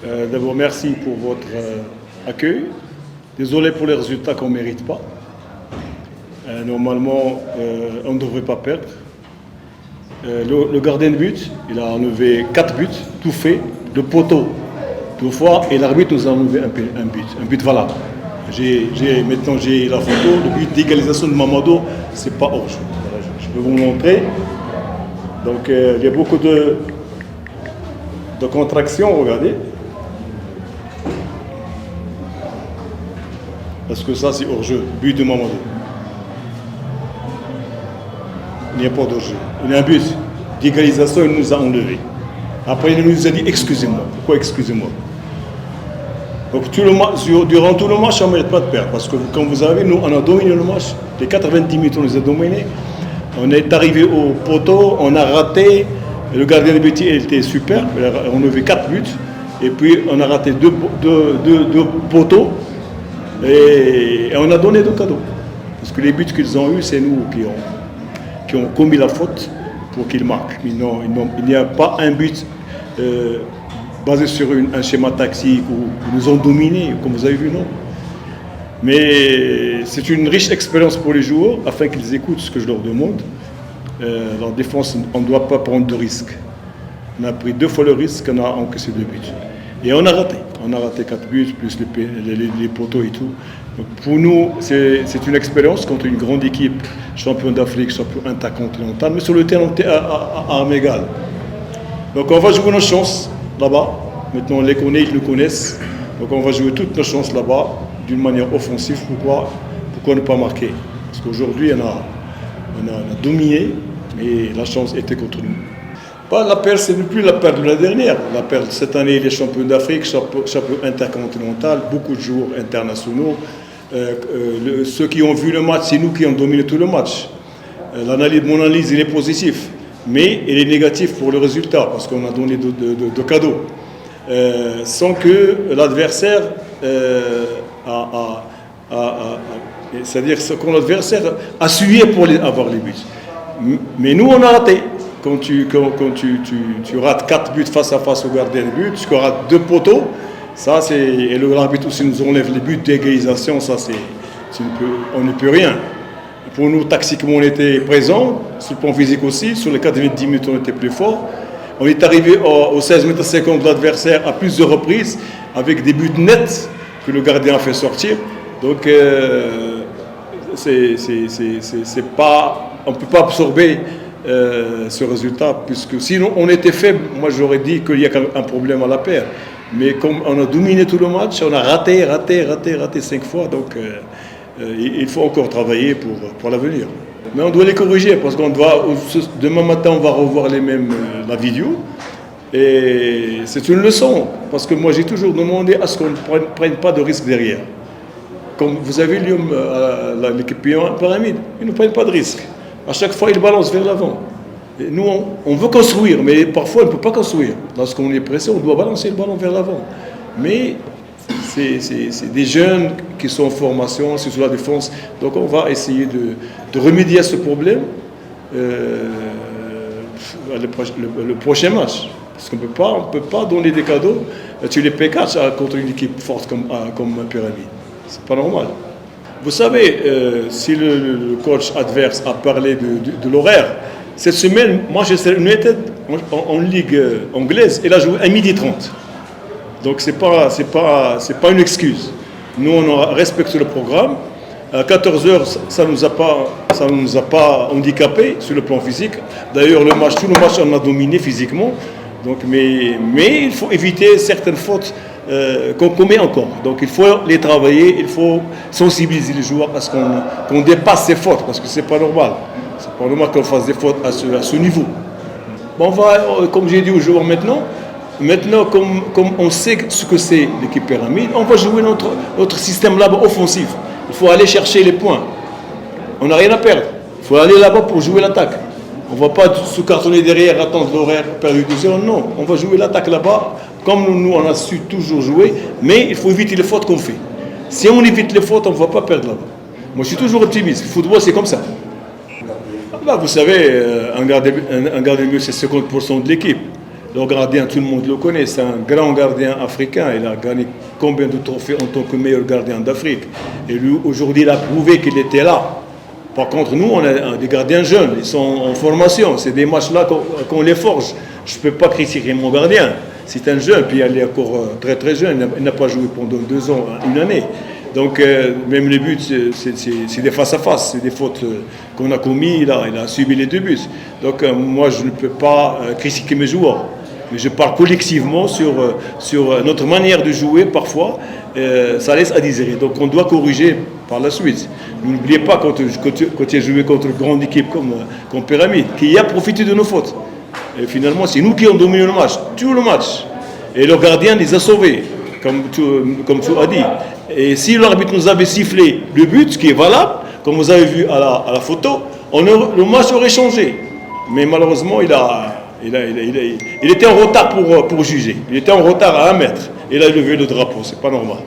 D'abord, merci pour votre accueil. Désolé pour les résultats qu'on ne mérite pas. Normalement, on ne devrait pas perdre. Le gardien de but, il a enlevé 4 buts, tout fait, de poteau, 2 fois, et l'arbitre nous a enlevé un but valable. Maintenant, j'ai la photo, le but d'égalisation de Mamadou, c'est pas hors-jeu. Voilà, je peux vous montrer. Donc, il y a beaucoup de contractions, regardez. Parce que ça, c'est hors-jeu, but de Mamadou. Il n'y a pas d'hors-jeu. Il y a un but d'égalisation, il nous a enlevé. Après, il nous a dit excusez-moi. Pourquoi excusez-moi? Donc, durant tout le match, on ne mérite pas de perdre. Parce que, comme vous avez vu, nous, on a dominé le match. Les 90 minutes, on les a dominés. On est arrivé au poteau, on a raté. Le gardien de but, il était super. On avait 4 buts. Et puis, on a raté 2 poteaux. Et on a donné 2 cadeaux. Parce que les buts qu'ils ont eus, c'est nous qui ont commis la faute pour qu'ils marquent. Mais non, il n'y a pas un but basé sur un schéma tactique où ils nous ont dominés, comme vous avez vu, non. Mais c'est une riche expérience pour les joueurs, afin qu'ils écoutent ce que je leur demande. En défense, on ne doit pas prendre de risques. On a pris 2 fois le risque, on a encaissé 2 buts. Et on a raté. On a raté 4 buts, plus les poteaux et tout. Donc pour nous, c'est une expérience contre une grande équipe, champion d'Afrique, champion intercontinental, mais sur le terrain, on était à armes égales. Donc on va jouer nos chances là-bas. Maintenant, on les connaît, ils nous connaissent. Donc on va jouer toutes nos chances là-bas d'une manière offensive. Pourquoi ne pas marquer? Parce qu'aujourd'hui, on a dominé et la chance était contre nous. La perte, ce n'est plus la perte de la dernière. La perte cette année, les champions d'Afrique, champions intercontinental, beaucoup de joueurs internationaux. Ceux qui ont vu le match, c'est nous qui avons dominé tout le match. Mon analyse, il est positif, mais il est négatif pour le résultat, parce qu'on a donné de cadeaux. Sans que l'adversaire c'est-à-dire que l'adversaire a suivi pour avoir les buts. Mais nous, on a raté. Quand tu rates 4 buts face à face au gardien de but, tu rates 2 poteaux, ça c'est. Et l'arbitre aussi nous enlève les buts d'égalisation, ça c'est. On ne peut rien. Pour nous, tactiquement, on était présents, sur le plan physique aussi, sur les 90 minutes, on était plus fort. On est arrivé aux 16 mètres 50 de l'adversaire à plusieurs reprises, avec des buts nets que le gardien a fait sortir. Donc, on ne peut pas absorber ce résultat, puisque sinon on était faible. Moi j'aurais dit qu'il y a un problème à la paire, mais comme on a dominé tout le match, on a raté 5 fois, donc il faut encore travailler pour l'avenir. Mais on doit les corriger, parce qu'on doit, demain matin on va revoir la vidéo, et c'est une leçon, parce que moi j'ai toujours demandé à ce qu'on ne prenne pas de risque derrière. Comme vous avez lu l'équipe pyramide, ils ne prennent pas de risque. À chaque fois, ils balancent vers l'avant. Nous, on veut construire, mais parfois, on ne peut pas construire. Lorsqu'on est pressé, on doit balancer le ballon vers l'avant. Mais c'est des jeunes qui sont en formation, c'est sur la défense. Donc, on va essayer de remédier à ce problème le prochain match. Parce qu'on ne peut pas donner des cadeaux. Tu les P4 contre une équipe forte comme Pyramide. C'est pas normal. Vous savez, si le coach adverse a parlé de l'horaire, cette semaine, Manchester United, en Ligue anglaise, il a joué à 12h30. Donc, c'est pas une excuse. Nous, on a respecté le programme. À 14h, ça ne nous a pas handicapés sur le plan physique. D'ailleurs, tout le match, on a dominé physiquement. Donc, mais il faut éviter certaines fautes qu'on commet encore. Donc il faut les travailler, il faut sensibiliser les joueurs à ce qu'on dépasse ces fautes, parce que c'est pas normal. C'est pas normal qu'on fasse des fautes à ce niveau. Bon, on va, comme j'ai dit aux joueurs maintenant, comme on sait ce que c'est l'équipe pyramide, on va jouer notre système là-bas offensif. Il faut aller chercher les points. On n'a rien à perdre. Il faut aller là-bas pour jouer l'attaque. On ne va pas se cartonner derrière, attendre l'horaire perdu de 0. Non, on va jouer l'attaque là-bas. Comme nous, on a su toujours jouer, mais il faut éviter les fautes qu'on fait. Si on évite les fautes, on ne va pas perdre là-bas. Moi, je suis toujours optimiste. Le football, c'est comme ça. Là, vous savez, un gardien de but, c'est 50% de l'équipe. Le gardien, tout le monde le connaît, c'est un grand gardien africain. Il a gagné combien de trophées en tant que meilleur gardien d'Afrique. Et lui, aujourd'hui, il a prouvé qu'il était là. Par contre, nous, on a des gardiens jeunes, ils sont en formation. C'est des matchs-là qu'on les forge. Je ne peux pas critiquer mon gardien. C'est un jeune, puis il est encore très très jeune. Il n'a pas joué pendant 2 ans, une année. Donc, même les buts, c'est des face-à-face. C'est des fautes qu'on a commises. Il a subi les 2 buts. Donc, moi, je ne peux pas critiquer mes joueurs. Mais je parle collectivement sur notre manière de jouer. Parfois, ça laisse à désirer. Donc, on doit corriger par la suite. N'oubliez pas, quand tu as joué contre une grande équipe comme Pyramide, qui a profité de nos fautes. Et finalement, c'est nous qui avons dominé le match, tout le match. Et le gardien les a sauvés, comme tu as dit. Et si l'arbitre nous avait sifflé le but, ce qui est valable, comme vous avez vu à la photo, le match aurait changé. Mais malheureusement, il était en retard pour juger. Il était en retard à 1 mètre. Il a levé le drapeau, c'est pas normal.